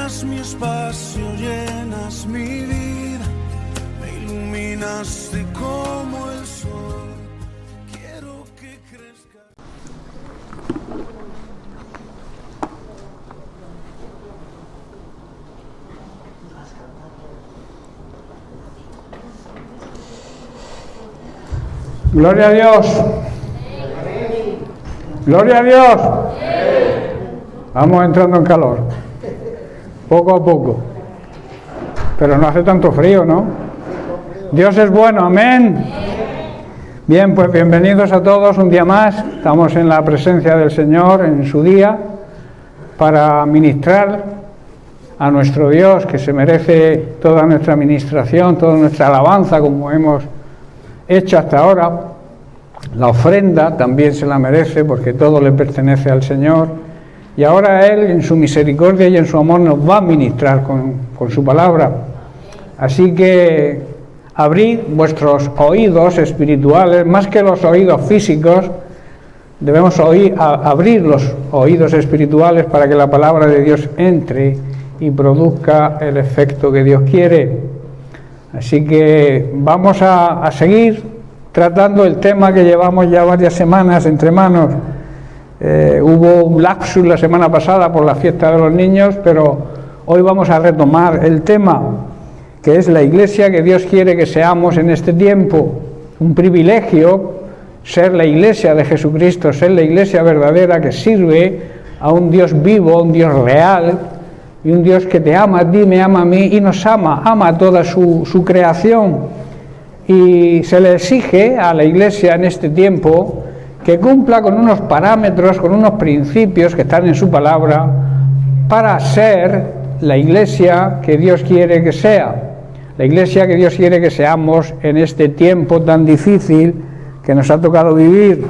llenas mi espacio, llenas mi vida, me iluminaste como el sol. Quiero que crezca. Gloria a Dios. Gloria a Dios. Vamos entrando en calor, poco a poco, pero no hace tanto frío, ¿no? Dios es bueno, amén. Bien, pues bienvenidos a todos un día más. Estamos en la presencia del Señor en su día para ministrar a nuestro Dios, que se merece toda nuestra administración, toda nuestra alabanza, como hemos hecho hasta ahora. La ofrenda también se la merece, porque todo le pertenece al Señor. Y ahora Él, en su misericordia y en su amor, nos va a ministrar con su palabra. Así que abrid vuestros oídos espirituales, más que los oídos físicos. Debemos abrir los oídos espirituales para que la palabra de Dios entre y produzca el efecto que Dios quiere. Así que vamos a seguir tratando el tema que llevamos ya varias semanas entre manos. Hubo un lapsus la semana pasada por la fiesta de los niños, pero hoy vamos a retomar el tema, que es la iglesia que Dios quiere que seamos en este tiempo. Un privilegio ser la iglesia de Jesucristo, ser la iglesia verdadera que sirve a un Dios vivo, un Dios real, y un Dios que te ama a ti, me ama a mí y nos ama a toda su creación. Y se le exige a la iglesia en este tiempo que cumpla con unos parámetros, con unos principios que están en su palabra, para ser la iglesia que Dios quiere que sea, la iglesia que Dios quiere que seamos en este tiempo tan difícil que nos ha tocado vivir.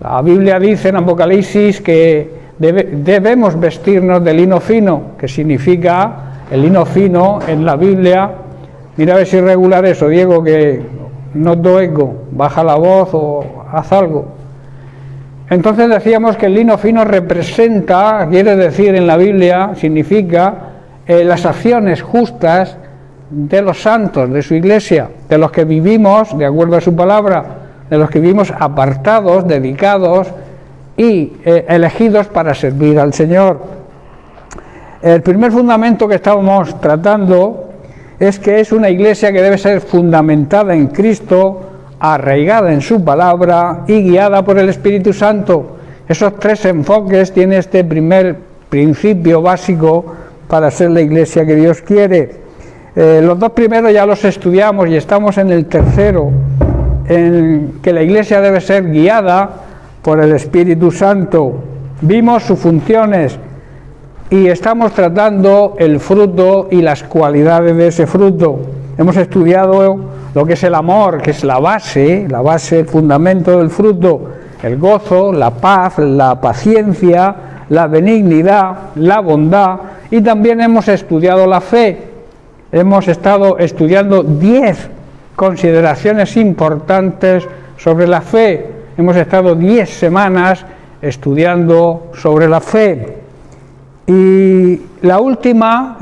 La Biblia dice en Apocalipsis que debemos vestirnos de lino fino, que significa el lino fino en la Biblia. Mira a ver si regular eso, Diego, que noto eco, baja la voz o haz algo. Entonces decíamos que el lino fino representa, quiere decir en la Biblia, significa las acciones justas de los santos, de su iglesia, de los que vivimos de acuerdo a su palabra, de los que vivimos apartados, dedicados y elegidos para servir al Señor. El primer fundamento que estábamos tratando es que es una iglesia que debe ser fundamentada en Cristo, arraigada en su palabra y guiada por el Espíritu Santo. Esos tres enfoques tiene este primer principio básico para ser la iglesia que Dios quiere. Los dos primeros ya los estudiamos y estamos en el tercero, en que la iglesia debe ser guiada por el Espíritu Santo. Vimos sus funciones y estamos tratando el fruto y las cualidades de ese fruto. Hemos estudiado lo que es el amor, que es la base, el fundamento del fruto, el gozo, la paz, la paciencia, la benignidad, la bondad, y también hemos estudiado la fe. Hemos estado estudiando 10 consideraciones importantes sobre la fe. Hemos estado 10 semanas estudiando sobre la fe. Y la última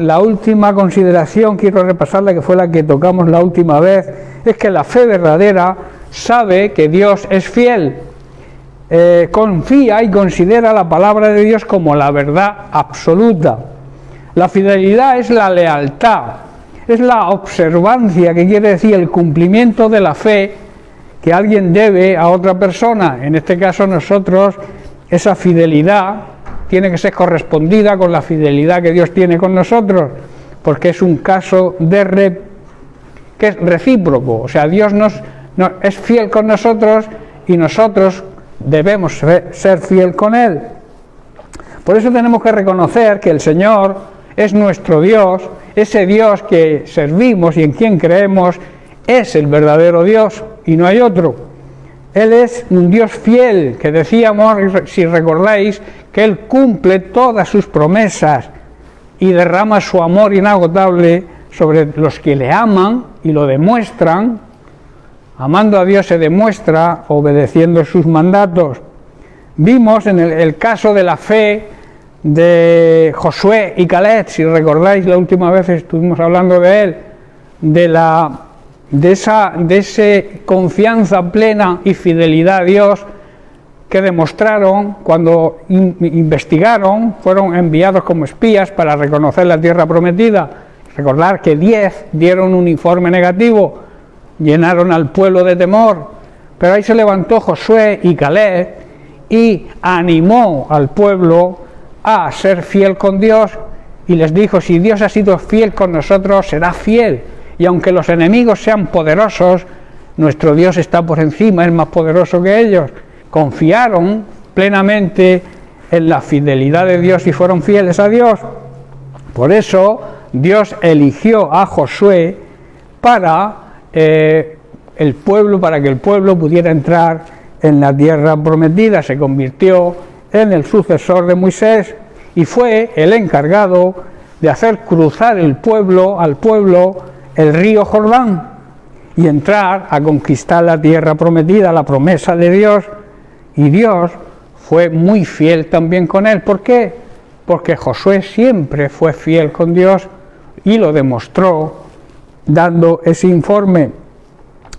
consideración, quiero repasarla, que fue la que tocamos la última vez, es que la fe verdadera sabe que Dios es fiel, confía y considera la palabra de Dios como la verdad absoluta. La fidelidad es la lealtad, es la observancia, que quiere decir el cumplimiento de la fe que alguien debe a otra persona. En este caso nosotros, esa fidelidad tiene que ser correspondida con la fidelidad que Dios tiene con nosotros, porque es un caso que es recíproco. O sea, Dios es fiel con nosotros y nosotros debemos ser fiel con Él. Por eso tenemos que reconocer que el Señor es nuestro Dios, ese Dios que servimos y en quien creemos es el verdadero Dios y no hay otro. Él es un Dios fiel, que decíamos, si recordáis, que Él cumple todas sus promesas y derrama su amor inagotable sobre los que le aman y lo demuestran. Amando a Dios se demuestra obedeciendo sus mandatos. Vimos en el caso de la fe de Josué y Caleb, si recordáis la última vez estuvimos hablando de él, de esa confianza plena y fidelidad a Dios que demostraron cuando investigaron, fueron enviados como espías para reconocer la tierra prometida. Recordar que 10 dieron un informe negativo, llenaron al pueblo de temor, pero ahí se levantó Josué y Caleb y animó al pueblo a ser fiel con Dios y les dijo: si Dios ha sido fiel con nosotros, será fiel, y aunque los enemigos sean poderosos, nuestro Dios está por encima, es más poderoso que ellos. Confiaron plenamente en la fidelidad de Dios y fueron fieles a Dios. Por eso Dios eligió a Josué para el pueblo, para que el pueblo pudiera entrar en la tierra prometida. Se convirtió en el sucesor de Moisés y fue el encargado de hacer cruzar al pueblo el río Jordán y entrar a conquistar la tierra prometida, la promesa de Dios. Y Dios fue muy fiel también con él. ¿Por qué? Porque Josué siempre fue fiel con Dios y lo demostró dando ese informe.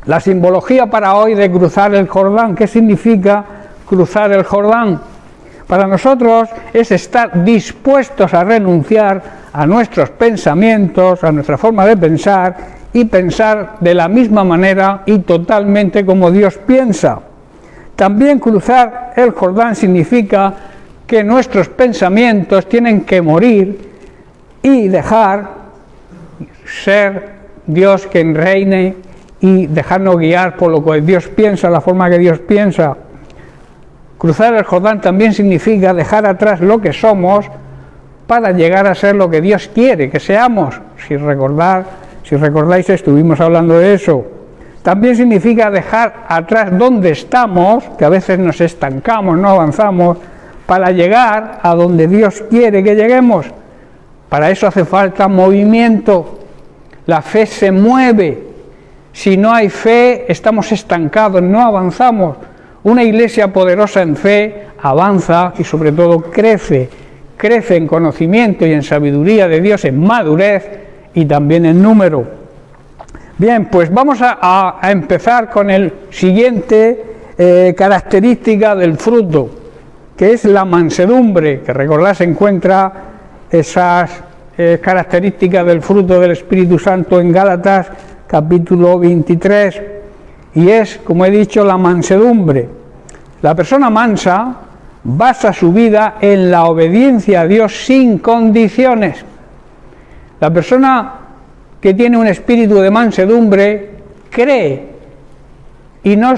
La simbología para hoy de cruzar el Jordán, ¿qué significa cruzar el Jordán? Para nosotros es estar dispuestos a renunciar a nuestros pensamientos, a nuestra forma de pensar, y pensar de la misma manera y totalmente como Dios piensa. También cruzar el Jordán significa que nuestros pensamientos tienen que morir y dejar ser Dios quien reine y dejarnos guiar por lo que Dios piensa, la forma que Dios piensa. Cruzar el Jordán también significa dejar atrás lo que somos para llegar a ser lo que Dios quiere que seamos. Si recordáis, estuvimos hablando de eso. También significa dejar atrás donde estamos, que a veces nos estancamos, no avanzamos, para llegar a donde Dios quiere que lleguemos. Para eso hace falta movimiento. La fe se mueve. Si no hay fe, estamos estancados, no avanzamos. Una iglesia poderosa en fe avanza y sobre todo crece en conocimiento y en sabiduría de Dios, en madurez y también en número. Bien, pues vamos a empezar con el siguiente característica del fruto, que es la mansedumbre, que recordad se encuentra esas características del fruto del Espíritu Santo en Gálatas capítulo 23, y es, como he dicho, la mansedumbre. La persona mansa basa su vida en la obediencia a Dios sin condiciones. La persona que tiene un espíritu de mansedumbre cree y no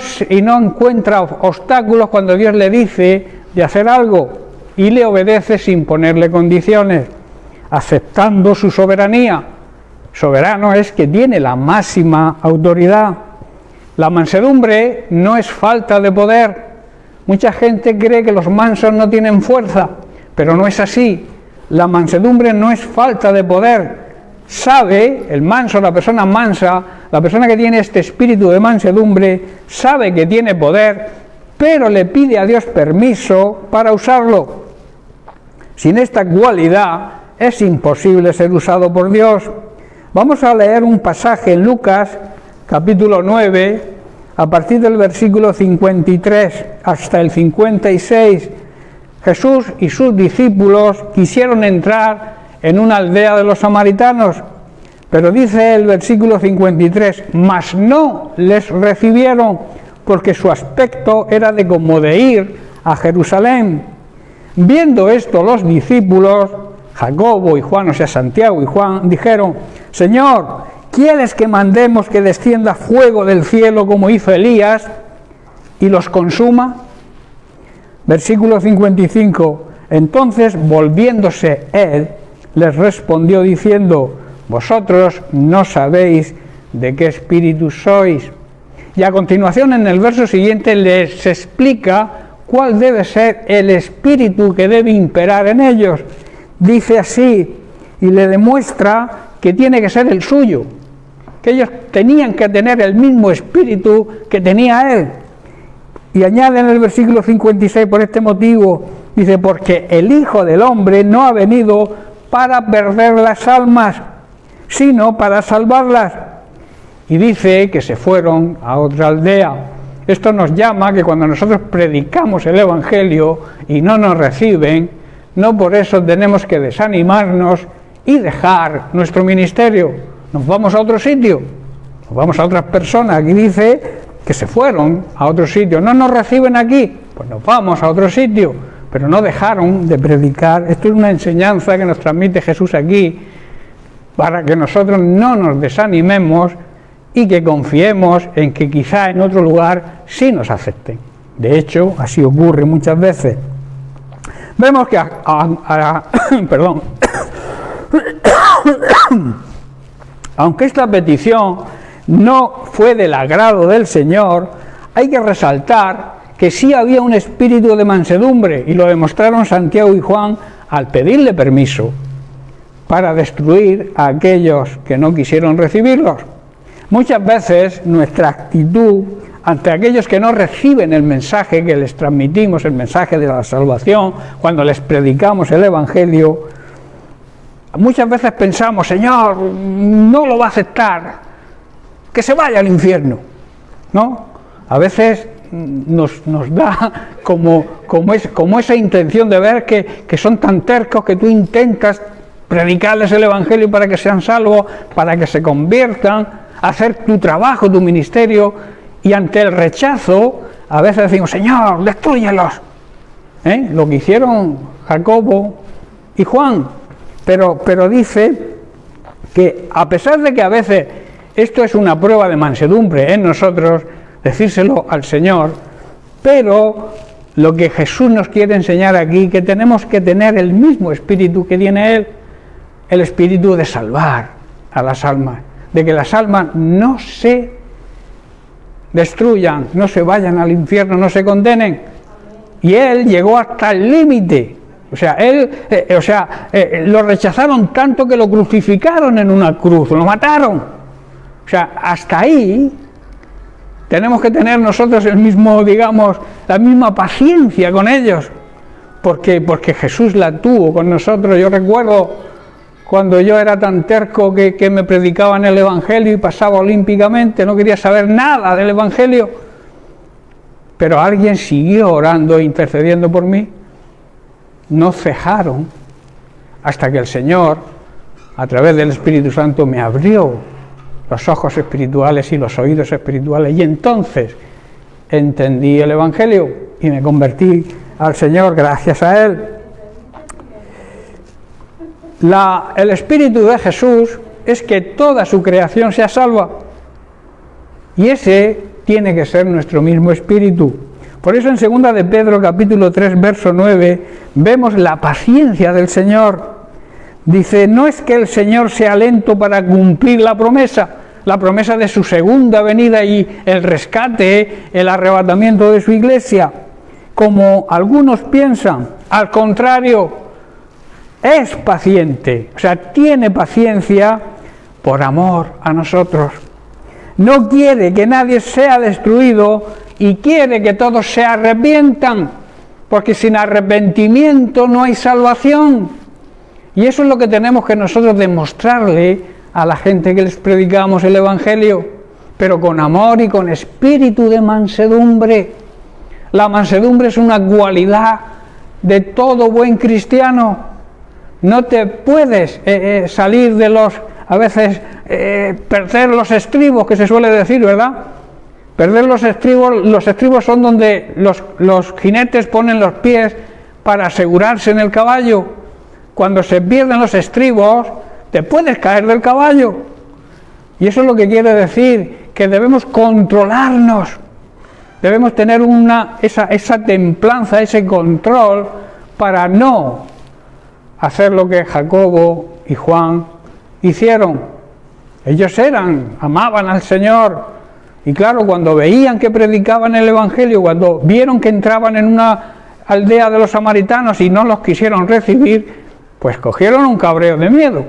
encuentra obstáculos cuando Dios le dice de hacer algo y le obedece sin ponerle condiciones, aceptando su soberanía. Soberano es que tiene la máxima autoridad. La mansedumbre no es falta de poder. Mucha gente cree que los mansos no tienen fuerza, pero no es así. La mansedumbre no es falta de poder. Sabe, el manso, la persona mansa, la persona que tiene este espíritu de mansedumbre, sabe que tiene poder, pero le pide a Dios permiso para usarlo. Sin esta cualidad es imposible ser usado por Dios. Vamos a leer un pasaje en Lucas, capítulo 9, a partir del versículo 53 hasta el 56. Jesús y sus discípulos quisieron entrar en una aldea de los samaritanos, pero dice el versículo 53, mas no les recibieron, porque su aspecto era de como de ir a Jerusalén. Viendo esto los discípulos, Jacobo y Juan, o sea Santiago y Juan, dijeron, Señor, ¿quieres que mandemos que descienda fuego del cielo como hizo Elías y los consuma? Versículo 55, entonces volviéndose él, les respondió diciendo, vosotros no sabéis de qué espíritu sois. Y a continuación en el verso siguiente les explica cuál debe ser el espíritu que debe imperar en ellos. Dice así, y le demuestra que tiene que ser el suyo, que ellos tenían que tener el mismo espíritu que tenía él. Y añade en el versículo 56, por este motivo, Dice, porque el Hijo del Hombre no ha venido para perder las almas, sino para salvarlas. Y dice que se fueron a otra aldea. Esto nos llama que cuando nosotros predicamos el Evangelio y no nos reciben, no por eso tenemos que desanimarnos y dejar nuestro ministerio. Nos vamos a otro sitio, nos vamos a otras personas. Aquí dice que se fueron a otro sitio. No nos reciben aquí, pues nos vamos a otro sitio, pero no dejaron de predicar. Esto es una enseñanza que nos transmite Jesús aquí, para que nosotros no nos desanimemos y que confiemos en que quizá en otro lugar sí nos acepten. De hecho, así ocurre muchas veces. Vemos que perdón, aunque esta petición no fue del agrado del Señor, hay que resaltar que sí había un espíritu de mansedumbre, y lo demostraron Santiago y Juan al pedirle permiso para destruir a aquellos que no quisieron recibirlos. Muchas veces nuestra actitud ante aquellos que no reciben el mensaje que les transmitimos, el mensaje de la salvación, cuando les predicamos el Evangelio, muchas veces pensamos, Señor, no lo va a aceptar, que se vaya al infierno, ¿no? A veces nos da como esa intención de ver que son tan tercos que tú intentas predicarles el Evangelio para que sean salvos, para que se conviertan, hacer tu trabajo, tu ministerio, y ante el rechazo a veces decimos, Señor, destrúyelos, lo que hicieron Jacobo y Juan. Pero dice que a pesar de que a veces esto es una prueba de mansedumbre en nosotros, decírselo al Señor, pero lo que Jesús nos quiere enseñar aquí, que tenemos que tener el mismo espíritu que tiene Él, el espíritu de salvar a las almas, de que las almas no se destruyan, no se vayan al infierno, no se condenen. Y Él llegó hasta el límite. O sea, lo rechazaron tanto que lo crucificaron en una cruz, lo mataron. O sea, hasta ahí tenemos que tener nosotros el mismo, digamos, la misma paciencia con ellos, porque Jesús la tuvo con nosotros. Yo recuerdo cuando yo era tan terco que me predicaban el Evangelio y pasaba olímpicamente, no quería saber nada del Evangelio, pero alguien siguió orando e intercediendo por mí. No cejaron hasta que el Señor, a través del Espíritu Santo, me abrió los ojos espirituales y los oídos espirituales, y entonces entendí el Evangelio y me convertí al Señor gracias a Él. El Espíritu de Jesús es que toda su creación sea salva, y ese tiene que ser nuestro mismo espíritu. Por eso en 2 de Pedro capítulo 3 verso 9 vemos la paciencia del Señor. Dice, no es que el Señor sea lento para cumplir la promesa de su segunda venida y el rescate, el arrebatamiento de su iglesia, como algunos piensan. Al contrario, es paciente, o sea, tiene paciencia por amor a nosotros. No quiere que nadie sea destruido y quiere que todos se arrepientan, porque sin arrepentimiento no hay salvación. Y eso es lo que tenemos que nosotros demostrarle a la gente que les predicamos el Evangelio, pero con amor y con espíritu de mansedumbre. La mansedumbre es una cualidad de todo buen cristiano. No te puedes salir de a veces perder los estribos, que se suele decir, ¿verdad? Perder los estribos son donde los jinetes ponen los pies para asegurarse en el caballo. Cuando se pierden los estribos, te puedes caer del caballo. Y eso es lo que quiere decir, que debemos controlarnos. Debemos tener esa templanza, ese control, para no hacer lo que Jacobo y Juan hicieron. Ellos amaban al Señor, y claro, cuando veían que predicaban el Evangelio, cuando vieron que entraban en una aldea de los samaritanos y no los quisieron recibir, pues cogieron un cabreo de miedo.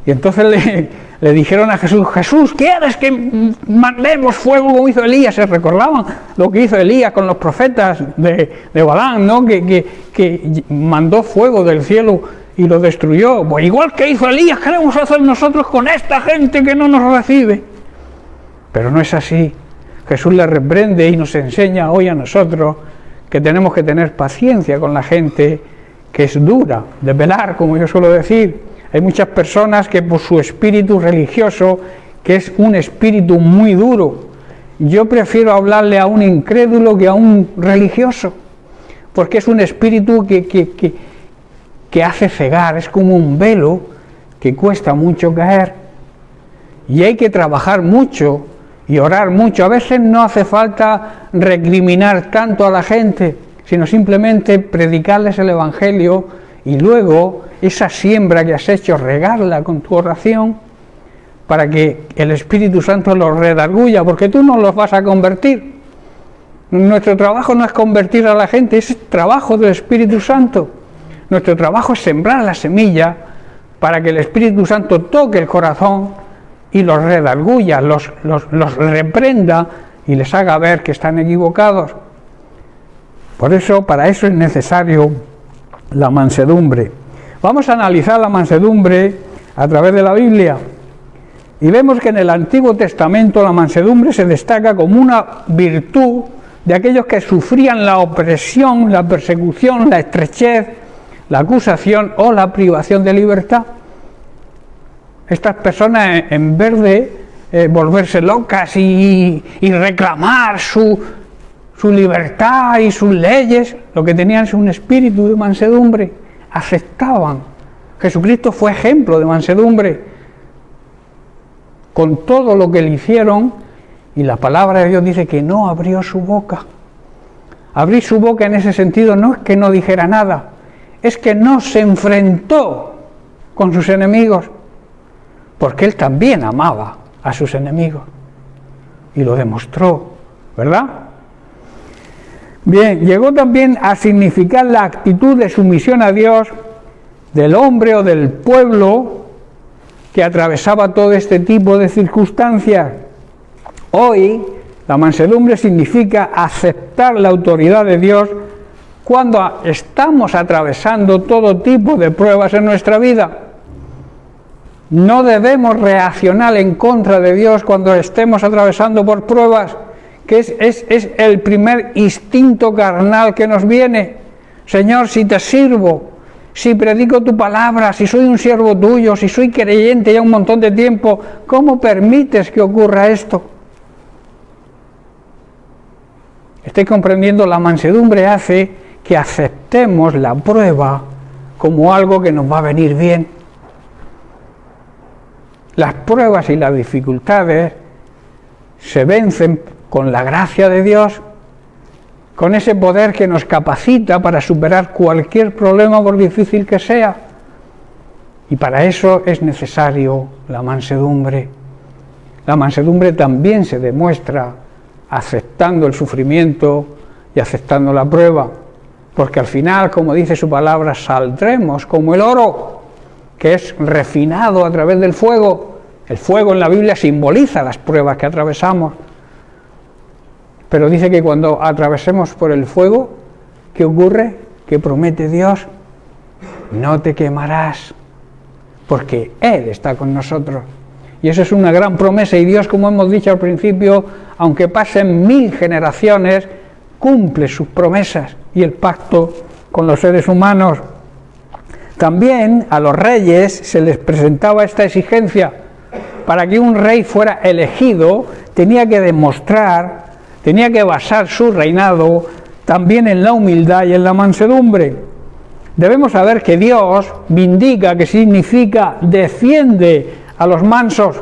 Y entonces le dijeron a Jesús, Jesús, ¿quieres que mandemos fuego como hizo Elías? Se recordaban lo que hizo Elías con los profetas de Balaam, ¿no? Que mandó fuego del cielo y lo destruyó. Pues igual que hizo Elías, queremos hacer nosotros con esta gente que no nos recibe. Pero no es así. Jesús le reprende y nos enseña hoy a nosotros que tenemos que tener paciencia con la gente que es dura, de pelar, como yo suelo decir. Hay muchas personas que por su espíritu religioso, que es un espíritu muy duro, yo prefiero hablarle a un incrédulo que a un religioso, porque es un espíritu que hace cegar, es como un velo que cuesta mucho caer. Y hay que trabajar mucho y orar mucho. A veces no hace falta recriminar tanto a la gente, sino simplemente predicarles el Evangelio y luego esa siembra que has hecho, regarla con tu oración para que el Espíritu Santo los redarguya, porque tú no los vas a convertir. Nuestro trabajo no es convertir a la gente, es trabajo del Espíritu Santo. Nuestro trabajo es sembrar la semilla para que el Espíritu Santo toque el corazón y los redarguya, los reprenda y les haga ver que están equivocados. Por eso, para eso es necesario la mansedumbre. Vamos a analizar la mansedumbre a través de la Biblia y vemos que en el Antiguo Testamento la mansedumbre se destaca como una virtud de aquellos que sufrían la opresión, la persecución, la estrechez, la acusación o la privación de libertad. Estas personas, en vez de volverse locas y reclamar su libertad y sus leyes, lo que tenían es un espíritu de mansedumbre, aceptaban. Jesucristo fue ejemplo de mansedumbre con todo lo que le hicieron, y la palabra de Dios dice que no abrió su boca. Abrir su boca en ese sentido no es que no dijera nada, es que no se enfrentó con sus enemigos, porque él también amaba a sus enemigos y lo demostró, ¿verdad? Bien, llegó también a significar la actitud de sumisión a Dios del hombre o del pueblo que atravesaba todo este tipo de circunstancias. Hoy, la mansedumbre significa aceptar la autoridad de Dios cuando estamos atravesando todo tipo de pruebas en nuestra vida. No debemos reaccionar en contra de Dios cuando estemos atravesando por pruebas, que es el primer instinto carnal que nos viene. Señor, si te sirvo, si predico tu palabra, si soy un siervo tuyo, si soy creyente ya un montón de tiempo, ¿cómo permites que ocurra esto? Estoy comprendiendo, la mansedumbre hace que aceptemos la prueba como algo que nos va a venir bien. Las pruebas y las dificultades se vencen con la gracia de Dios, con ese poder que nos capacita para superar cualquier problema por difícil que sea. Y para eso es necesario la mansedumbre. La mansedumbre también se demuestra aceptando el sufrimiento y aceptando la prueba, porque al final, como dice su palabra, saldremos como el oro, que es refinado a través del fuego. El fuego en la Biblia simboliza las pruebas que atravesamos. Pero dice que cuando atravesemos por el fuego, ¿qué ocurre? Que promete Dios, no te quemarás, porque Él está con nosotros. Y eso es una gran promesa, y Dios, como hemos dicho al principio, aunque pasen 1000 generaciones, cumple sus promesas y el pacto con los seres humanos. También a los reyes se les presentaba esta exigencia. Para que un rey fuera elegido, tenía que demostrar, tenía que basar su reinado también en la humildad y en la mansedumbre. Debemos saber que Dios vindica, que significa defiende a los mansos,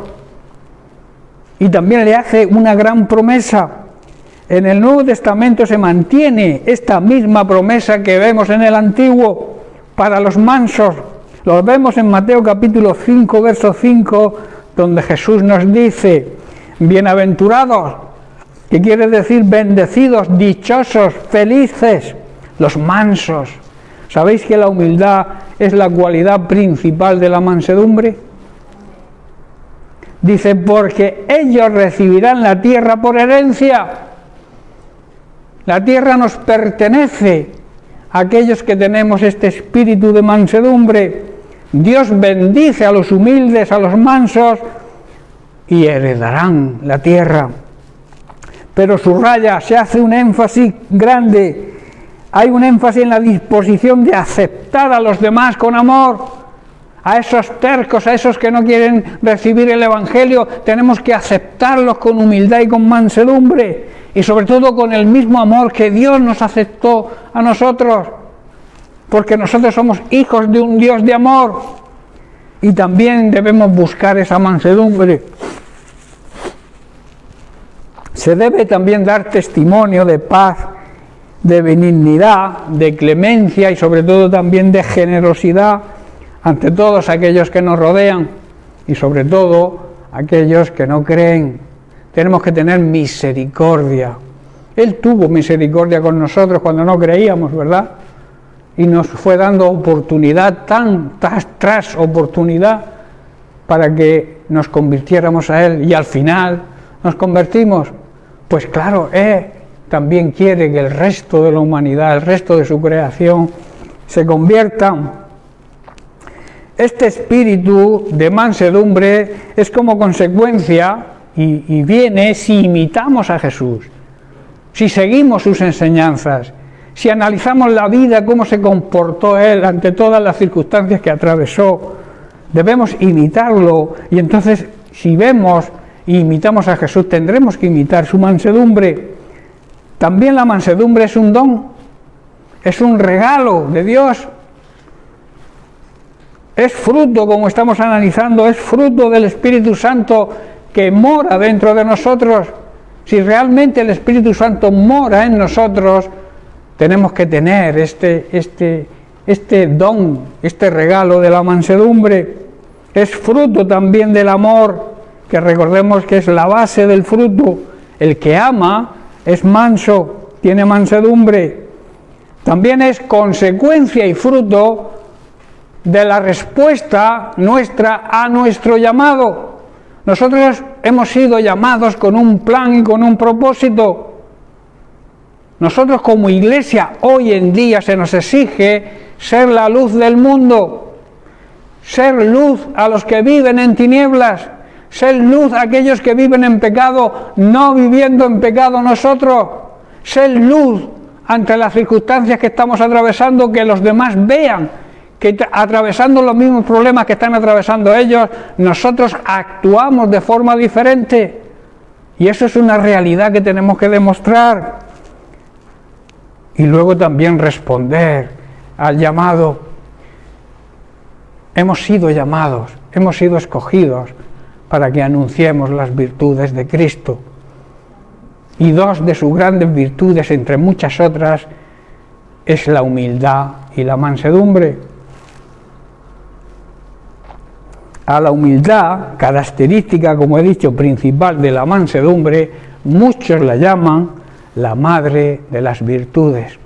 y también le hace una gran promesa. En el Nuevo Testamento se mantiene esta misma promesa que vemos en el Antiguo para los mansos. Lo vemos en Mateo capítulo 5, verso 5, donde Jesús nos dice, bienaventurados, que quiere decir bendecidos, dichosos, felices, los mansos. ¿Sabéis que la humildad es la cualidad principal de la mansedumbre? Dice, porque ellos recibirán la tierra por herencia. La tierra nos pertenece a aquellos que tenemos este espíritu de mansedumbre. Dios bendice a los humildes, a los mansos, y heredarán la tierra. Pero subraya, se hace un énfasis grande, hay un énfasis en la disposición de aceptar a los demás con amor. A esos tercos, a esos que no quieren recibir el Evangelio, tenemos que aceptarlos con humildad y con mansedumbre, y sobre todo con el mismo amor que Dios nos aceptó a nosotros, porque nosotros somos hijos de un Dios de amor, y también debemos buscar esa mansedumbre. Se debe también dar testimonio de paz, de benignidad, de clemencia y sobre todo también de generosidad ante todos aquellos que nos rodean y sobre todo aquellos que no creen. Tenemos que tener misericordia. Él tuvo misericordia con nosotros cuando no creíamos, ¿verdad? Y nos fue dando oportunidad tras oportunidad para que nos convirtiéramos a Él, y al final nos convertimos. Pues claro, Él también quiere que el resto de la humanidad, el resto de su creación, se conviertan. Este espíritu de mansedumbre es como consecuencia y viene si imitamos a Jesús, si seguimos sus enseñanzas, si analizamos la vida, cómo se comportó Él ante todas las circunstancias que atravesó. Debemos imitarlo, y entonces si vemos y imitamos a Jesús, tendremos que imitar su mansedumbre. También la mansedumbre es un don, es un regalo de Dios. Es fruto, como estamos analizando, es fruto del Espíritu Santo que mora dentro de nosotros. Si realmente el Espíritu Santo mora en nosotros, tenemos que tener este don, este regalo de la mansedumbre. Es fruto también del amor, que recordemos que es la base del fruto. El que ama es manso, tiene mansedumbre. También es consecuencia y fruto de la respuesta nuestra a nuestro llamado. Nosotros hemos sido llamados con un plan y con un propósito. Nosotros como iglesia hoy en día se nos exige ser la luz del mundo, ser luz a los que viven en tinieblas, ser luz a aquellos que viven en pecado, no viviendo en pecado nosotros, ser luz ante las circunstancias que estamos atravesando, que los demás vean que atravesando los mismos problemas que están atravesando ellos, nosotros actuamos de forma diferente, y eso es una realidad que tenemos que demostrar. Y luego también responder al llamado. Hemos sido llamados, hemos sido escogidos para que anunciemos las virtudes de Cristo, y dos de sus grandes virtudes, entre muchas otras, es la humildad y la mansedumbre. A la humildad, característica, como he dicho, principal de la mansedumbre, muchos la llaman la madre de las virtudes.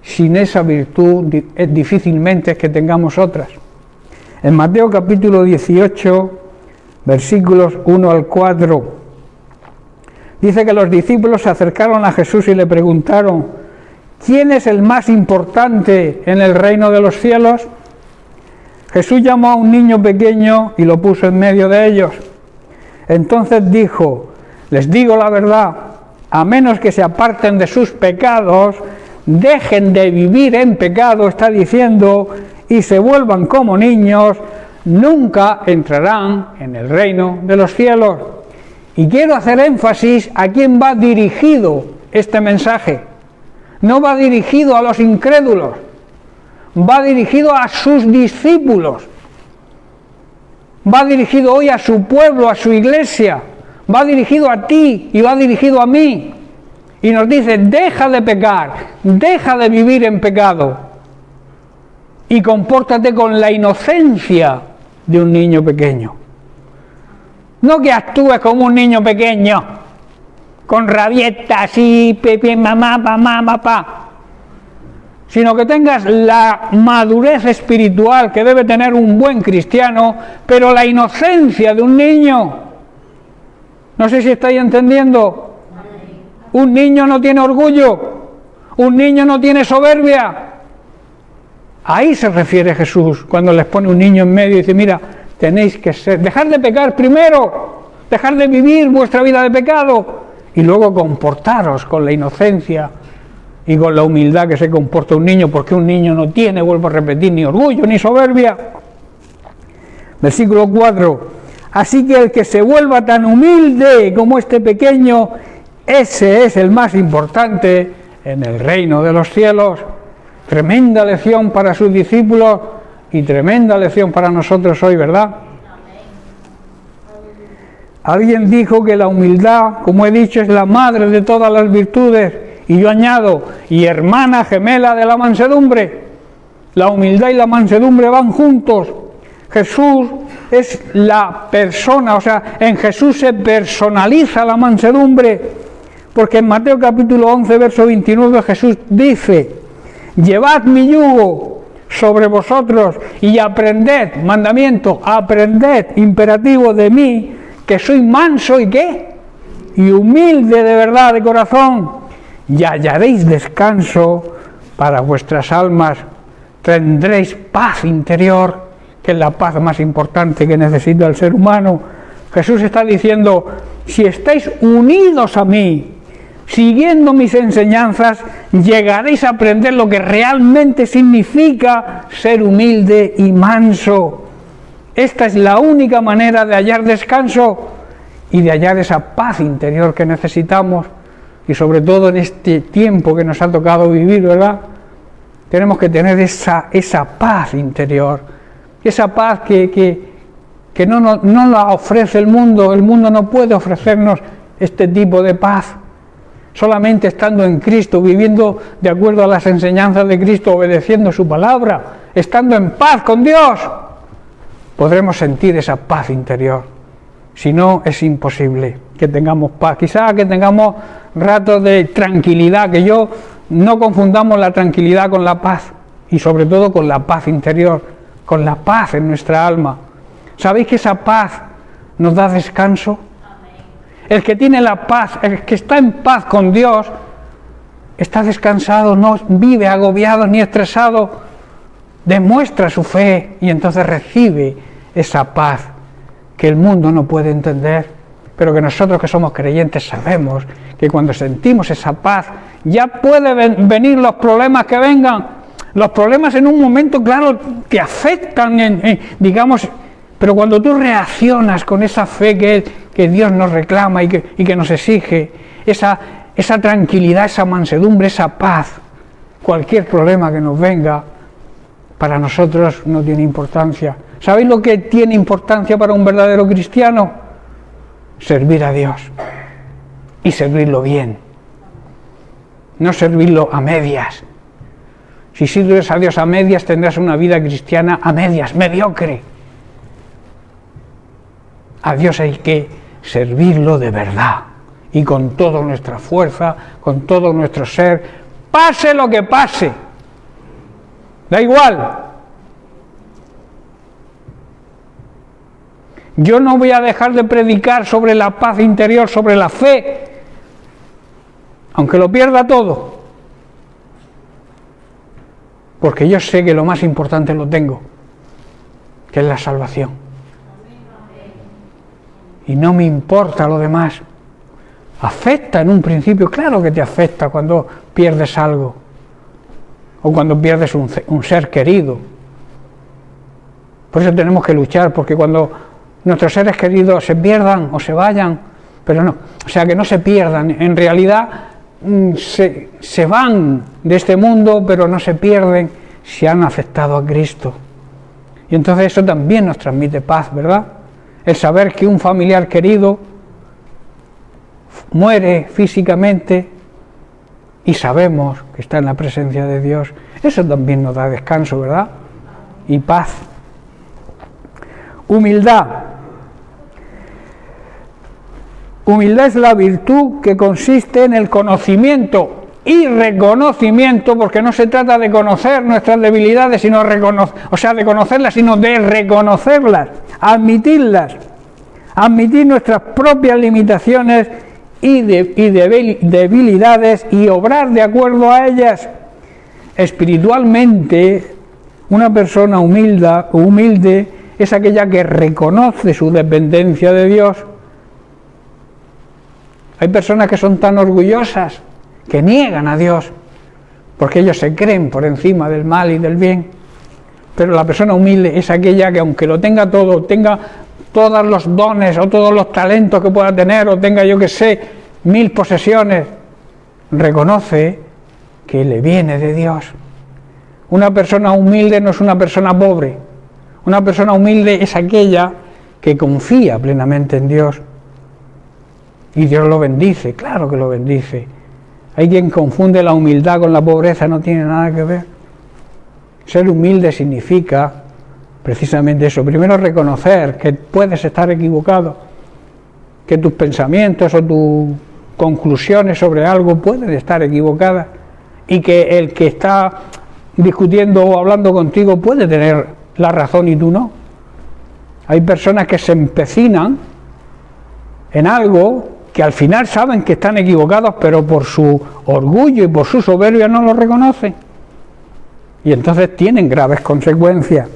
Sin esa virtud es difícilmente que tengamos otras. En Mateo capítulo 18, versículos 1 al 4, dice que los discípulos se acercaron a Jesús y le preguntaron: ¿quién es el más importante en el reino de los cielos? Jesús llamó a un niño pequeño y lo puso en medio de ellos. Entonces dijo: les digo la verdad, a menos que se aparten de sus pecados, dejen de vivir en pecado, está diciendo, y se vuelvan como niños, nunca entrarán en el reino de los cielos. Y quiero hacer énfasis a quién va dirigido este mensaje. No va dirigido a los incrédulos, va dirigido a sus discípulos, va dirigido hoy a su pueblo, a su iglesia, va dirigido a ti y va dirigido a mí. Y nos dice: deja de pecar, deja de vivir en pecado y compórtate con la inocencia de un niño pequeño. No que actúes como un niño pequeño, con rabietas y pepe, mamá, papá, sino que tengas la madurez espiritual que debe tener un buen cristiano, pero la inocencia de un niño. No sé si estáis entendiendo. Un niño no tiene orgullo, un niño no tiene soberbia. Ahí se refiere Jesús cuando les pone un niño en medio y dice, mira, tenéis que dejar de pecar primero, dejar de vivir vuestra vida de pecado y luego comportaros con la inocencia y con la humildad que se comporta un niño, porque un niño no tiene, vuelvo a repetir, ni orgullo ni soberbia. Versículo 4. Así que el que se vuelva tan humilde como este pequeño, ese es el más importante en el reino de los cielos. Tremenda lección para sus discípulos y tremenda lección para nosotros hoy, ¿verdad? Alguien dijo que la humildad, como he dicho, es la madre de todas las virtudes, y yo añado, y hermana gemela de la mansedumbre. La humildad y la mansedumbre van juntos. Jesús es la persona, o sea, en Jesús se personaliza la mansedumbre, porque en Mateo capítulo 11, verso 29, Jesús dice, llevad mi yugo sobre vosotros y aprended, mandamiento, aprended, imperativo de mí, que soy manso y ¿qué? Y humilde de verdad, de corazón, y hallaréis descanso para vuestras almas, tendréis paz interior, que es la paz más importante que necesita el ser humano. Jesús está diciendo, si estáis unidos a mí, siguiendo mis enseñanzas, llegaréis a aprender lo que realmente significa ser humilde y manso. Esta es la única manera de hallar descanso y de hallar esa paz interior que necesitamos, y sobre todo en este tiempo que nos ha tocado vivir, ¿verdad? Tenemos que tener esa paz interior, esa paz que no la ofrece el mundo no puede ofrecernos este tipo de paz. Solamente estando en Cristo, viviendo de acuerdo a las enseñanzas de Cristo, obedeciendo su palabra, estando en paz con Dios, podremos sentir esa paz interior. Si no, es imposible que tengamos paz. Quizá que tengamos ratos de tranquilidad, que no confundamos la tranquilidad con la paz, y sobre todo con la paz interior, con la paz en nuestra alma. ¿Sabéis que esa paz nos da descanso? El que tiene la paz, el que está en paz con Dios, está descansado, no vive agobiado ni estresado, demuestra su fe y entonces recibe esa paz que el mundo no puede entender, pero que nosotros que somos creyentes sabemos que cuando sentimos esa paz, ya pueden venir los problemas que vengan. Los problemas en un momento, claro, te afectan, digamos, pero cuando tú reaccionas con esa fe que Dios nos reclama y que nos exige, esa tranquilidad, esa mansedumbre, esa paz, cualquier problema que nos venga, para nosotros no tiene importancia. ¿Sabéis lo que tiene importancia para un verdadero cristiano? Servir a Dios y servirlo bien, no servirlo a medias. Si sirves a Dios a medias, tendrás una vida cristiana a medias, mediocre. A Dios hay que servirlo de verdad y con toda nuestra fuerza, con todo nuestro ser, pase lo que pase, da igual. Yo no voy a dejar de predicar sobre la paz interior, sobre la fe, aunque lo pierda todo, porque yo sé que lo más importante lo tengo, que es la salvación. Y no me importa lo demás. Afecta en un principio, claro que te afecta cuando pierdes algo, o cuando pierdes un ser querido. Por eso tenemos que luchar, porque cuando nuestros seres queridos se pierdan o se vayan, pero no, o sea, que no se pierdan, en realidad se van de este mundo, pero no se pierden si han aceptado a Cristo. Y entonces eso también nos transmite paz, ¿verdad? El saber que un familiar querido muere físicamente y sabemos que está en la presencia de Dios, eso también nos da descanso, ¿verdad? Y paz. Humildad. Humildad es la virtud que consiste en el conocimiento y reconocimiento, porque no se trata de conocer nuestras debilidades, sino de conocerlas, sino de reconocerlas, admitirlas, admitir nuestras propias limitaciones y debilidades y obrar de acuerdo a ellas. Espiritualmente, una persona humilde es aquella que reconoce su dependencia de Dios. Hay personas que son tan orgullosas que niegan a Dios porque ellos se creen por encima del mal y del bien. Pero la persona humilde es aquella que, aunque lo tenga todo, tenga todos los dones o todos los talentos que pueda tener, o tenga, yo que sé, 1000 posesiones, reconoce que le viene de Dios. Una persona humilde no es una persona pobre. Una persona humilde es aquella que confía plenamente en Dios. Y Dios lo bendice, claro que lo bendice. Hay quien confunde la humildad con la pobreza, no tiene nada que ver. Ser humilde significa precisamente eso. Primero, reconocer que puedes estar equivocado, que tus pensamientos o tus conclusiones sobre algo pueden estar equivocadas, y que el que está discutiendo o hablando contigo puede tener la razón y tú no. Hay personas que se empecinan en algo que al final saben que están equivocados, pero por su orgullo y por su soberbia no lo reconocen, y entonces tienen graves consecuencias.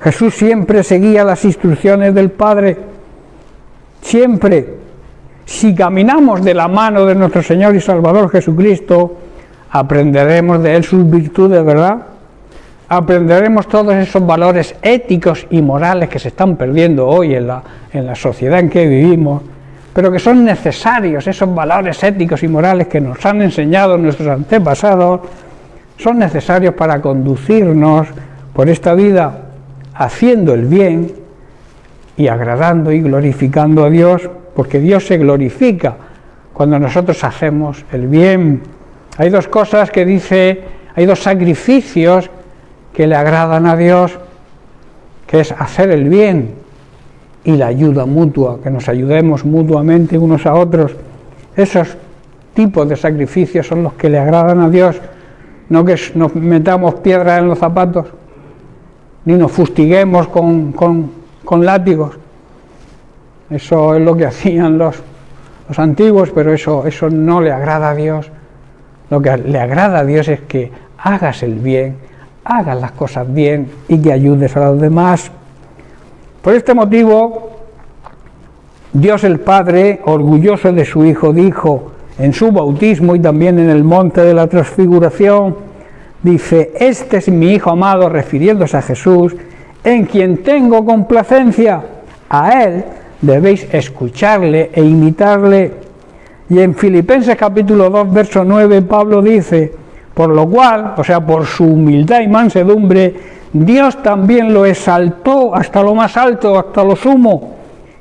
Jesús siempre seguía las instrucciones del Padre, siempre. Si caminamos de la mano de nuestro Señor y Salvador Jesucristo, aprenderemos de Él sus virtudes, ¿verdad? Aprenderemos todos esos valores éticos y morales que se están perdiendo hoy en la sociedad en que vivimos, pero que son necesarios. Esos valores éticos y morales que nos han enseñado nuestros antepasados son necesarios para conducirnos por esta vida haciendo el bien y agradando y glorificando a Dios, porque Dios se glorifica cuando nosotros hacemos el bien. Hay dos cosas que dice, hay dos sacrificios que le agradan a Dios, que es hacer el bien y la ayuda mutua, que nos ayudemos mutuamente unos a otros. Esos tipos de sacrificios son los que le agradan a Dios, no que nos metamos piedras en los zapatos, ni nos fustiguemos con látigos. Eso es lo que hacían los antiguos, pero eso no le agrada a Dios. Lo que le agrada a Dios es que hagas el bien, hagas las cosas bien y que ayudes a los demás. Por este motivo, Dios el Padre, orgulloso de su Hijo, dijo en su bautismo y también en el monte de la transfiguración, dice: este es mi Hijo amado, refiriéndose a Jesús, en quien tengo complacencia. A Él debéis escucharle e imitarle. Y en Filipenses capítulo 2, verso 9, Pablo dice: por lo cual, o sea, por su humildad y mansedumbre, Dios también lo exaltó hasta lo más alto, hasta lo sumo,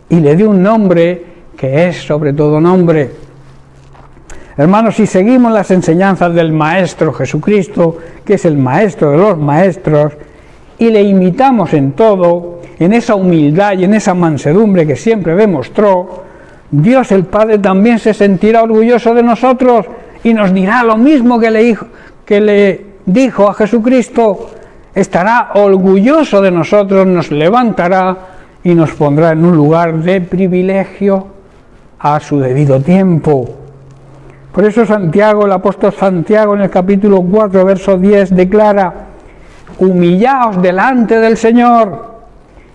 y le dio un nombre que es sobre todo nombre. Hermanos, si seguimos las enseñanzas del Maestro Jesucristo, que es el Maestro de los Maestros, y le imitamos en todo, en esa humildad y en esa mansedumbre que siempre demostró, Dios el Padre también se sentirá orgulloso de nosotros y nos dirá lo mismo que le dijo a Jesucristo. Estará orgulloso de nosotros, nos levantará y nos pondrá en un lugar de privilegio a su debido tiempo. Por eso Santiago, el apóstol Santiago, en el capítulo 4, verso 10, declara: humillaos delante del Señor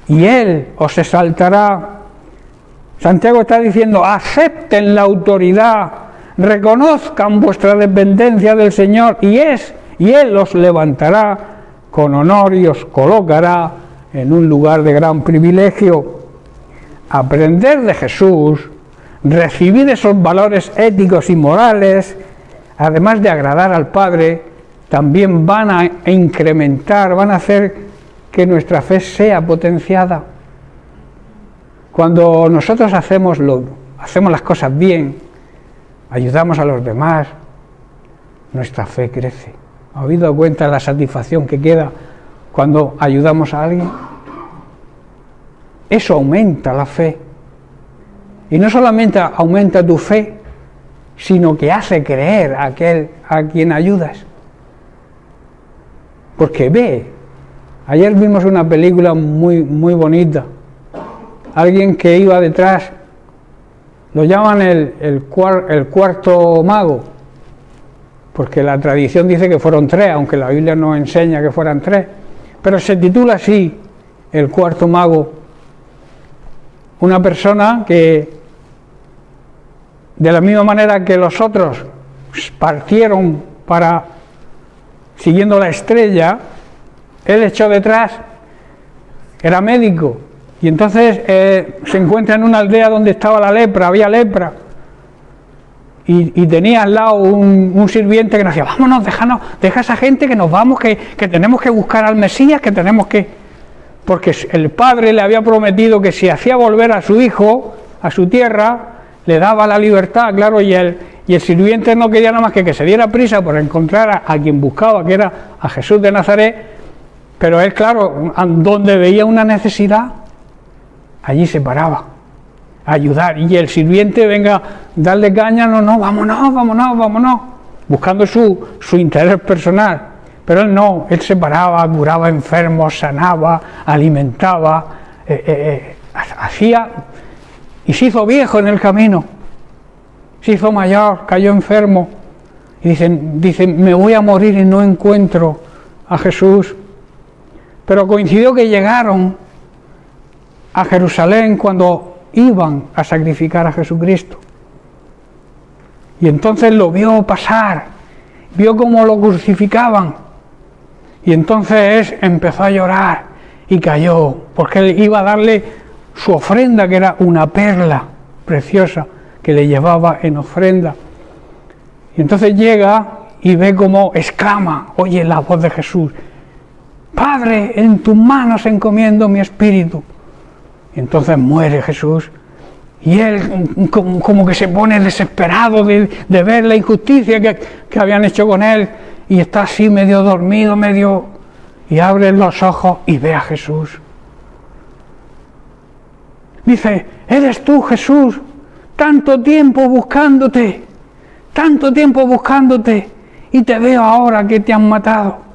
y Él os exaltará. Santiago está diciendo: acepten la autoridad, reconozcan vuestra dependencia del Señor y Él os levantará con honor y os colocará en un lugar de gran privilegio. Aprender de Jesús, recibir esos valores éticos y morales, además de agradar al Padre, también van a incrementar, van a hacer que nuestra fe sea potenciada. Cuando nosotros hacemos las cosas bien, ayudamos a los demás, nuestra fe crece. ¿Habéis dado cuenta de la satisfacción que queda cuando ayudamos a alguien? Eso aumenta la fe. Y no solamente aumenta tu fe, sino que hace creer a aquel a quien ayudas. Porque ve. Ayer vimos una película muy bonita. Alguien que iba detrás, lo llaman el cuarto mago, porque la tradición dice que fueron 3, aunque la Biblia no enseña que fueran 3, pero se titula así, el cuarto mago. Una persona que, de la misma manera que los otros partieron siguiendo la estrella, él echó detrás, era médico, y entonces se encuentra en una aldea donde estaba la lepra, había lepra, y tenía al lado un sirviente que nos decía, vámonos, deja a esa gente que nos vamos, que tenemos que buscar al Mesías, que tenemos que... Porque el padre le había prometido que si hacía volver a su hijo, a su tierra, le daba la libertad, claro, y el sirviente no quería nada más que se diera prisa por encontrar a quien buscaba, que era a Jesús de Nazaret, pero él, claro, donde veía una necesidad, allí se paraba a ayudar, y el sirviente, venga, darle caña, no, vámonos, buscando su interés personal. Pero él no, él se paraba, curaba enfermos, sanaba, alimentaba, hacía, y se hizo viejo en el camino, se hizo mayor, cayó enfermo, y dicen, me voy a morir y no encuentro a Jesús. Pero coincidió que llegaron a Jerusalén cuando iban a sacrificar a Jesucristo. Y entonces lo vio pasar, vio cómo lo crucificaban. Y entonces empezó a llorar y cayó, porque él iba a darle su ofrenda, que era una perla preciosa que le llevaba en ofrenda. Y entonces llega y ve cómo exclama, oye la voz de Jesús, Padre, en tus manos encomiendo mi espíritu. Y entonces muere Jesús. Y él como que se pone desesperado de ver la injusticia que habían hecho con él, y está así medio dormido, y abre los ojos y ve a Jesús. Dice, ¿eres tú, Jesús? Tanto tiempo buscándote, y te veo ahora que te han matado.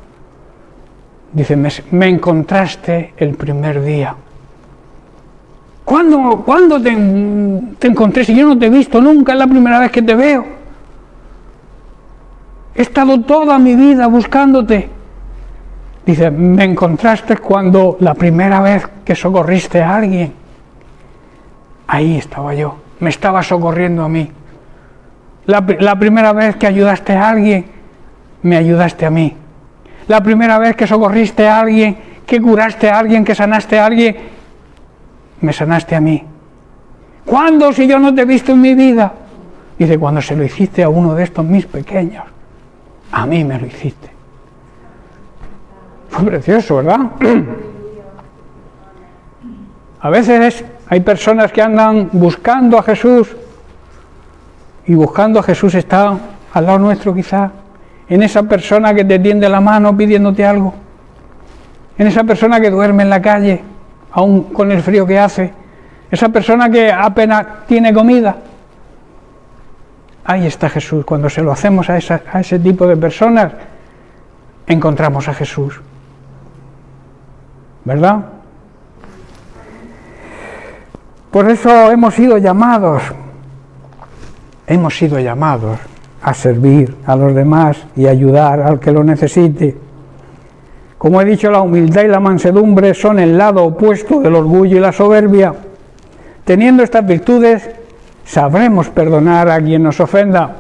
Dice, me encontraste el primer día. ¿Cuándo te encontré? Si yo no te he visto nunca, es la primera vez que te veo. He estado toda mi vida buscándote. Dice, me encontraste cuando la primera vez que socorriste a alguien. Ahí estaba yo, me estaba socorriendo a mí. La primera vez que ayudaste a alguien, me ayudaste a mí. La primera vez que socorriste a alguien, que curaste a alguien, que sanaste a alguien, me sanaste a mí. ¿Cuándo, si yo no te he visto en mi vida? Dice, cuando se lo hiciste a uno de estos mis pequeños, a mí me lo hiciste. Fue precioso, ¿verdad? A veces hay personas que andan buscando a Jesús, y buscando a Jesús está al lado nuestro quizá, en esa persona que te tiende la mano pidiéndote algo, en esa persona que duerme en la calle, aún con el frío que hace, esa persona que apenas tiene comida. Ahí está Jesús. Cuando se lo hacemos a ese tipo de personas, encontramos a Jesús. ¿Verdad? Por eso hemos sido llamados a servir a los demás y ayudar al que lo necesite. Como he dicho, la humildad y la mansedumbre son el lado opuesto del orgullo y la soberbia. Teniendo estas virtudes, sabremos perdonar a quien nos ofenda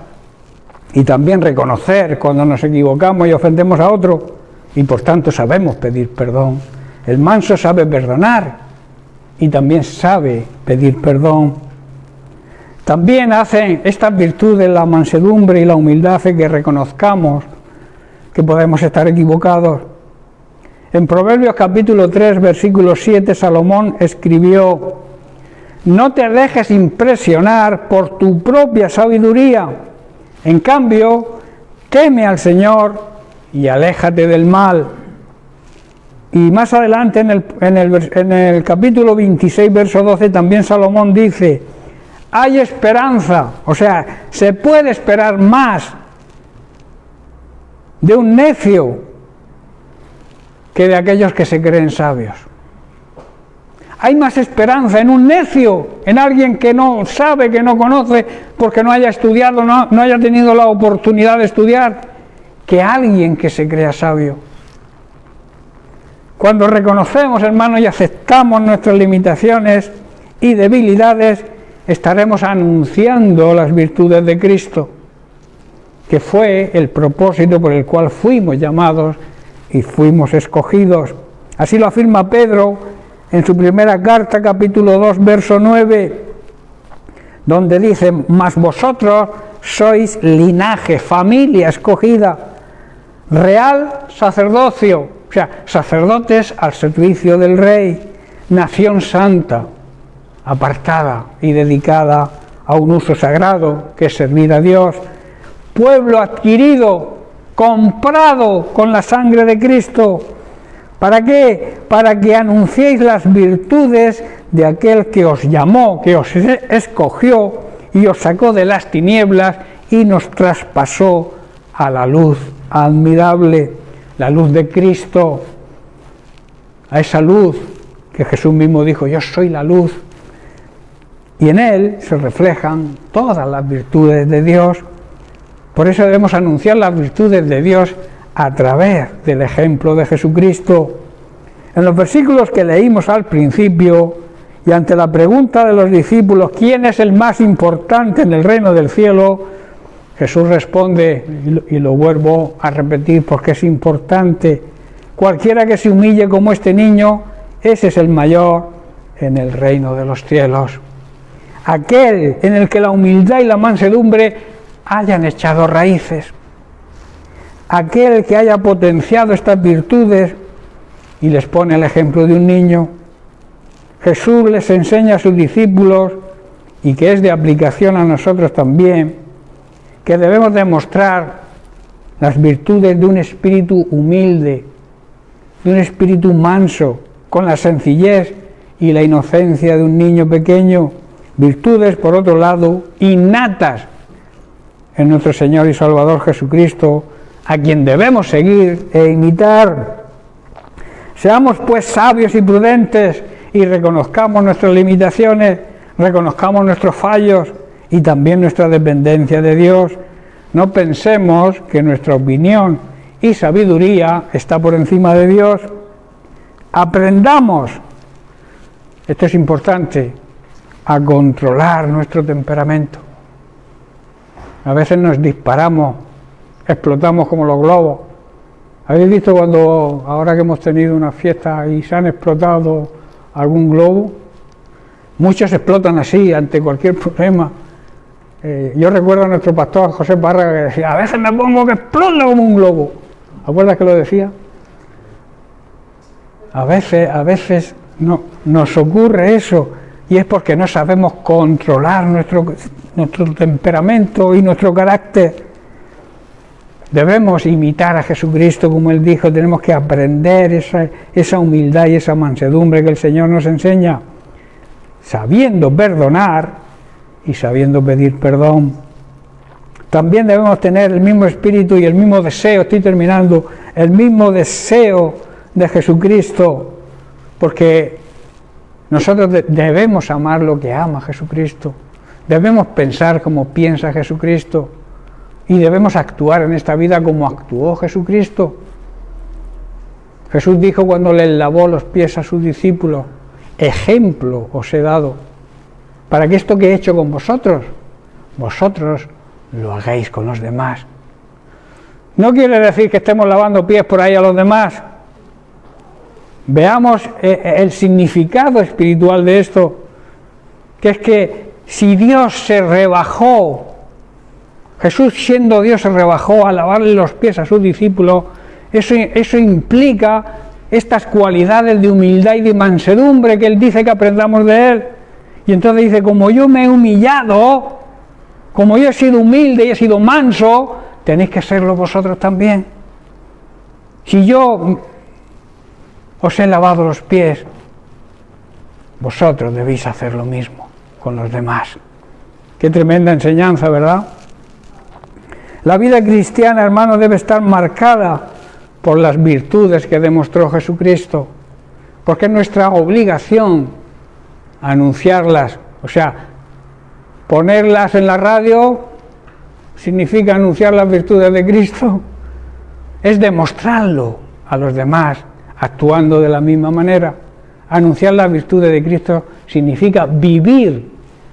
y también reconocer cuando nos equivocamos y ofendemos a otro, y por tanto sabemos pedir perdón. El manso sabe perdonar y también sabe pedir perdón. También hacen estas virtudes, la mansedumbre y la humildad, hace que reconozcamos que podemos estar equivocados. En Proverbios capítulo 3, versículo 7, Salomón escribió: no te dejes impresionar por tu propia sabiduría, en cambio, teme al Señor y aléjate del mal. Y más adelante en el capítulo 26, verso 12, también Salomón dice: hay esperanza, o sea, se puede esperar más de un necio que de aquellos que se creen sabios. Hay más esperanza en un necio, en alguien que no sabe, que no conoce, porque no haya estudiado, no haya tenido la oportunidad de estudiar, que alguien que se crea sabio. Cuando reconocemos, hermanos, y aceptamos nuestras limitaciones y debilidades, estaremos anunciando las virtudes de Cristo, que fue el propósito por el cual fuimos llamados y fuimos escogidos. Así lo afirma Pedro en su primera carta, capítulo 2, verso 9, donde dice: mas vosotros sois linaje, familia escogida, real sacerdocio, o sea, sacerdotes al servicio del Rey, nación santa, apartada y dedicada a un uso sagrado, que es servir a Dios, pueblo adquirido, comprado con la sangre de Cristo. ¿Para qué? Para que anunciéis las virtudes de aquel que os llamó, que os escogió y os sacó de las tinieblas y nos traspasó a la luz admirable, la luz de Cristo, a esa luz que Jesús mismo dijo: yo soy la luz. Y en Él se reflejan todas las virtudes de Dios. Por eso debemos anunciar las virtudes de Dios a través del ejemplo de Jesucristo. En los versículos que leímos al principio, y ante la pregunta de los discípulos, ¿quién es el más importante en el reino del cielo?, Jesús responde, y lo vuelvo a repetir porque es importante: cualquiera que se humille como este niño, ese es el mayor en el reino de los cielos. Aquel en el que la humildad y la mansedumbre hayan echado raíces. Aquel que haya potenciado estas virtudes y les pone el ejemplo de un niño. Jesús les enseña a sus discípulos, y que es de aplicación a nosotros también, que debemos demostrar las virtudes de un espíritu humilde, de un espíritu manso, con la sencillez y la inocencia de un niño pequeño. Virtudes, por otro lado, innatas en nuestro Señor y Salvador Jesucristo, a quien debemos seguir e imitar. Seamos pues sabios y prudentes y reconozcamos nuestras limitaciones, reconozcamos nuestros fallos y también nuestra dependencia de Dios. No pensemos que nuestra opinión y sabiduría está por encima de Dios. Aprendamos, esto es importante, a controlar nuestro temperamento. A veces nos disparamos, explotamos como los globos. ¿Habéis visto cuando, ahora que hemos tenido una fiesta y se han explotado algún globo? Muchos explotan así ante cualquier problema. Yo recuerdo a nuestro pastor José Barra que decía: a veces me pongo que explota como un globo. ¿Acuerdas que lo decía? A veces no, nos ocurre eso, y es porque no sabemos controlar nuestro temperamento y nuestro carácter. Debemos imitar a Jesucristo, como Él dijo. Tenemos que aprender esa humildad y esa mansedumbre que el Señor nos enseña, sabiendo perdonar y sabiendo pedir perdón. También debemos tener el mismo espíritu y el mismo deseo, estoy terminando, el mismo deseo de Jesucristo, porque nosotros debemos amar lo que ama Jesucristo, debemos pensar como piensa Jesucristo, y debemos actuar en esta vida como actuó Jesucristo. Jesús dijo cuando les lavó los pies a sus discípulos: ejemplo os he dado, para que esto que he hecho con vosotros, vosotros lo hagáis con los demás. No quiere decir que estemos lavando pies por ahí a los demás. Veamos el significado espiritual de esto, que es que si Dios se rebajó, Jesús siendo Dios se rebajó a lavarle los pies a sus discípulos, eso implica estas cualidades de humildad y de mansedumbre que Él dice que aprendamos de Él. Y entonces dice: como yo me he humillado, como yo he sido humilde y he sido manso, tenéis que serlo vosotros también. Si yo os he lavado los pies, vosotros debéis hacer lo mismo con los demás. Qué tremenda enseñanza, ¿verdad? La vida cristiana, hermano, debe estar marcada por las virtudes que demostró Jesucristo, porque es nuestra obligación anunciarlas. O sea, ponerlas en la radio significa anunciar las virtudes de Cristo, es demostrarlo a los demás, actuando de la misma manera. Anunciar las virtudes de Cristo significa vivir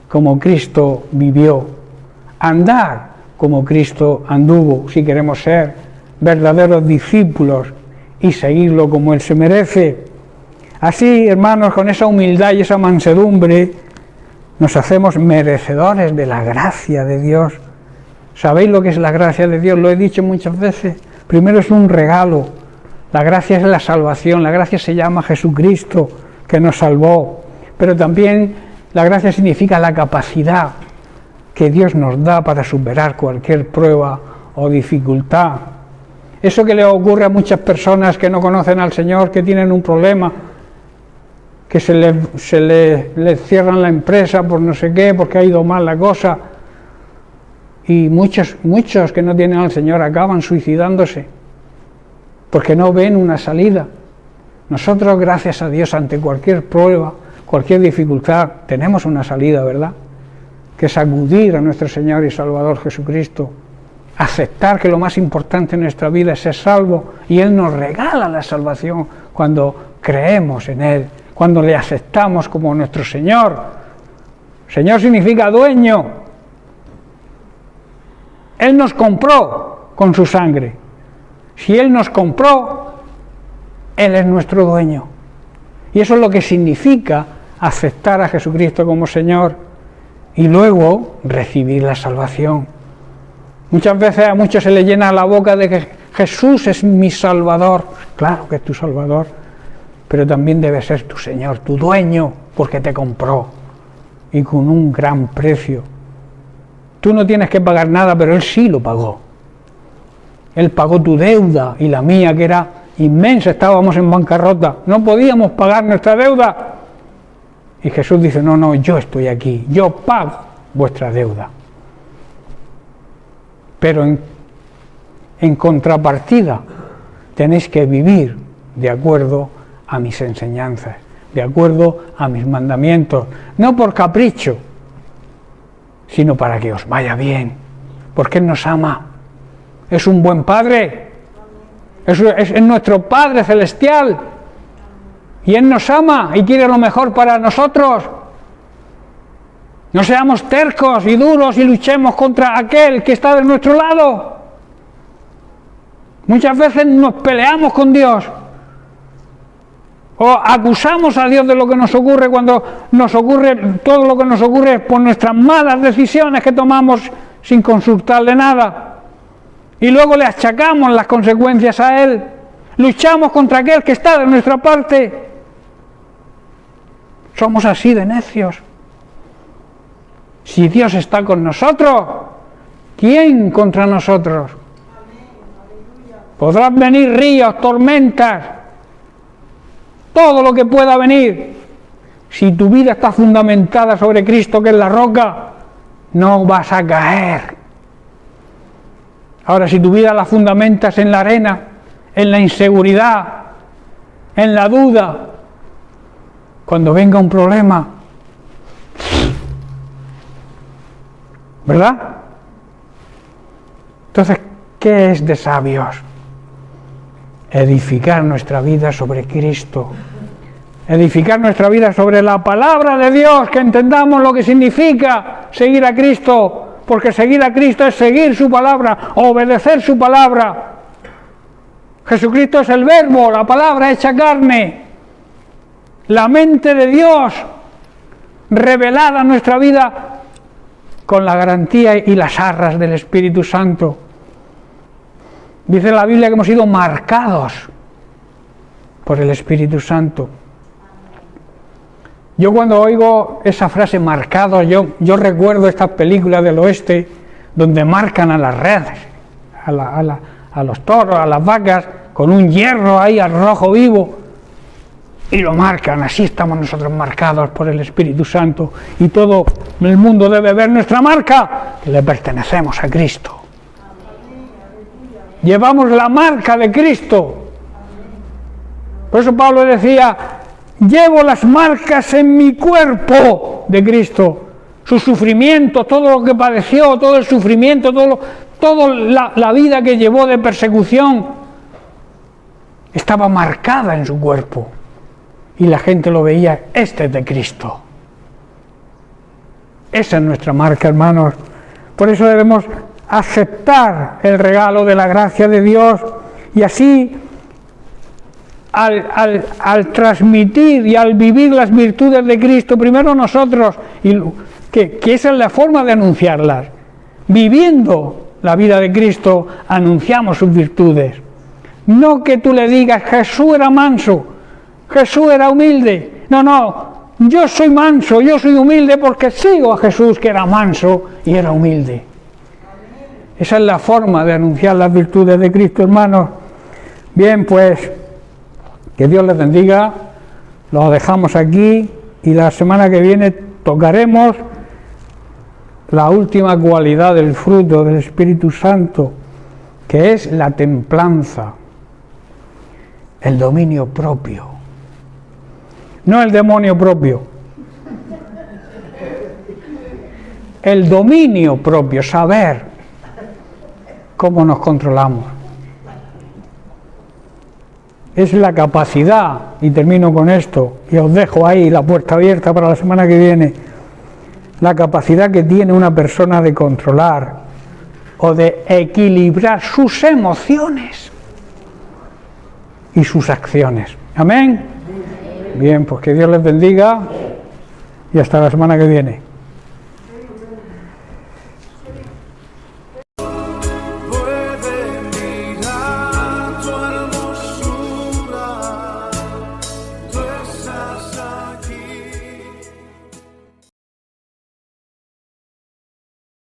como Cristo vivió, andar como Cristo anduvo, si queremos ser verdaderos discípulos y seguirlo como Él se merece. Así, hermanos, con esa humildad y esa mansedumbre, nos hacemos merecedores de la gracia de Dios. ¿Sabéis lo que es la gracia de Dios? Lo he dicho muchas veces. Primero es un regalo. La gracia es la salvación. La gracia se llama Jesucristo, que nos salvó. Pero también la gracia significa la capacidad que Dios nos da para superar cualquier prueba o dificultad. Eso que le ocurre a muchas personas que no conocen al Señor, que tienen un problema, que se le cierran la empresa por no sé qué, porque ha ido mal la cosa. Y muchos que no tienen al Señor acaban suicidándose, porque no ven una salida. Nosotros, gracias a Dios, ante cualquier prueba, cualquier dificultad, tenemos una salida, ¿verdad? Que es acudir a nuestro Señor y Salvador Jesucristo, aceptar que lo más importante en nuestra vida es ser salvo, y Él nos regala la salvación cuando creemos en Él, cuando le aceptamos como nuestro Señor. Señor significa dueño. Él nos compró con su sangre. Si Él nos compró, Él es nuestro dueño. Y eso es lo que significa aceptar a Jesucristo como Señor y luego recibir la salvación. Muchas veces a muchos se les llena la boca de que Jesús es mi Salvador. Claro que es tu Salvador, pero también debe ser tu Señor, tu dueño, porque te compró y con un gran precio. Tú no tienes que pagar nada, pero Él sí lo pagó. Él pagó tu deuda y la mía, que era inmensa, estábamos en bancarrota, no podíamos pagar nuestra deuda. Y Jesús dice, no, yo estoy aquí, yo pago vuestra deuda. Pero en contrapartida tenéis que vivir de acuerdo a mis enseñanzas, de acuerdo a mis mandamientos, no por capricho, sino para que os vaya bien, porque Él nos ama, es un buen Padre, es nuestro Padre celestial, y Él nos ama y quiere lo mejor para nosotros. No seamos tercos y duros y luchemos contra aquel que está de nuestro lado. Muchas veces nos peleamos con Dios o acusamos a Dios de lo que nos ocurre cuando nos ocurre, todo lo que nos ocurre por nuestras malas decisiones que tomamos sin consultarle nada. Y luego le achacamos las consecuencias a Él. Luchamos contra aquel que está de nuestra parte. Somos así de necios. Si Dios está con nosotros, ¿quién contra nosotros? Podrán venir ríos, tormentas, todo lo que pueda venir. Si tu vida está fundamentada sobre Cristo, que es la roca, no vas a caer. Ahora, si tu vida la fundamentas en la arena, en la inseguridad, en la duda, cuando venga un problema, ¿verdad? Entonces, ¿qué es de sabios? Edificar nuestra vida sobre Cristo, edificar nuestra vida sobre la palabra de Dios, que entendamos lo que significa seguir a Cristo, porque seguir a Cristo es seguir su palabra, obedecer su palabra. Jesucristo es el verbo, la palabra hecha carne, la mente de Dios revelada en nuestra vida con la garantía y las arras del Espíritu Santo. Dice la Biblia que hemos sido marcados por el Espíritu Santo. Yo cuando oigo esa frase marcados, yo recuerdo estas películas del oeste donde marcan a las redes, a los toros, a las vacas, con un hierro ahí al rojo vivo. y lo marcan. Así estamos nosotros marcados por el Espíritu Santo, y todo el mundo debe ver nuestra marca, que le pertenecemos a Cristo. Llevamos la marca de Cristo. Por eso Pablo decía: llevo las marcas en mi cuerpo de Cristo. Su sufrimiento, todo lo que padeció, todo el sufrimiento, toda la vida que llevó de persecución, estaba marcada en su cuerpo. Y la gente lo veía: este es de Cristo. Esa es nuestra marca, hermanos. Por eso debemos aceptar el regalo de la gracia de Dios, y así al transmitir y al vivir las virtudes de Cristo, primero nosotros, que esa es la forma de anunciarlas. Viviendo la vida de Cristo, anunciamos sus virtudes. No que tú le digas: Jesús era manso, Jesús era humilde. No, yo soy manso, yo soy humilde porque sigo a Jesús, que era manso y era humilde. Esa es la forma de anunciar las virtudes de Cristo, hermanos. Bien, pues, que Dios les bendiga. Lo dejamos aquí, y la semana que viene tocaremos la última cualidad del fruto del Espíritu Santo, que es la templanza, el dominio propio. No el demonio propio. El dominio propio, saber cómo nos controlamos. Es la capacidad, y termino con esto, y os dejo ahí la puerta abierta para la semana que viene, la capacidad que tiene una persona de controlar o de equilibrar sus emociones y sus acciones. Amén. Bien, pues que Dios les bendiga, y hasta la semana que viene.